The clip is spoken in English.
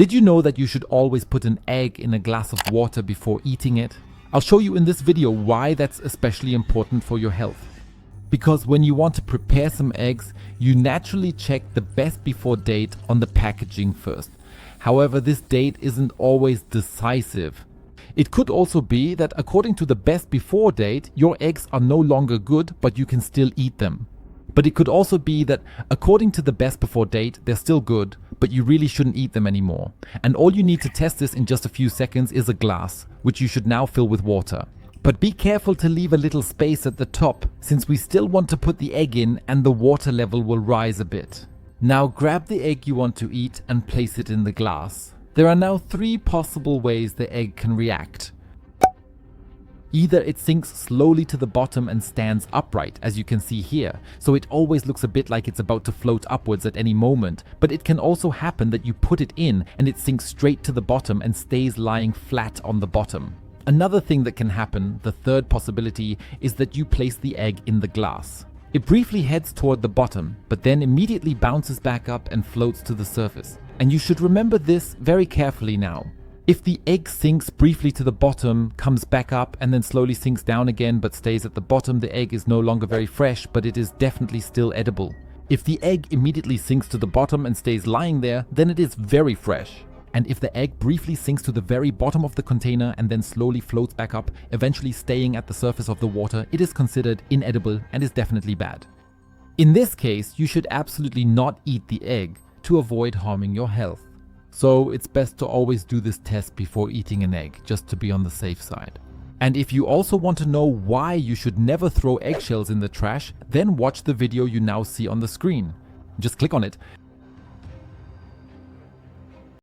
Did you know that you should always put an egg in a glass of water before eating it? I'll show you in this video why that's especially important for your health. Because when you want to prepare some eggs, you naturally check the best before date on the packaging first. However, this date isn't always decisive. It could also be that according to the best before date, your eggs are no longer good, but you can still eat them. But it could also be that according to the best before date, they're still good, but you really shouldn't eat them anymore. And all you need to test this in just a few seconds is a glass, which you should now fill with water. But be careful to leave a little space at the top, since we still want to put the egg in and the water level will rise a bit. Now grab the egg you want to eat and place it in the glass. There are now 3 possible ways the egg can react. Either it sinks slowly to the bottom and stands upright, as you can see here, so it always looks a bit like it's about to float upwards at any moment, but it can also happen that you put it in and it sinks straight to the bottom and stays lying flat on the bottom. Another thing that can happen, the third possibility, is that you place the egg in the glass. It briefly heads toward the bottom, but then immediately bounces back up and floats to the surface. And you should remember this very carefully now. If the egg sinks briefly to the bottom, comes back up and then slowly sinks down again but stays at the bottom, the egg is no longer very fresh, but it is definitely still edible. If the egg immediately sinks to the bottom and stays lying there, then it is very fresh. And if the egg briefly sinks to the very bottom of the container and then slowly floats back up, eventually staying at the surface of the water, it is considered inedible and is definitely bad. In this case, you should absolutely not eat the egg to avoid harming your health. So it's best to always do this test before eating an egg, just to be on the safe side. And if you also want to know why you should never throw eggshells in the trash, then watch the video you now see on the screen. Just click on it.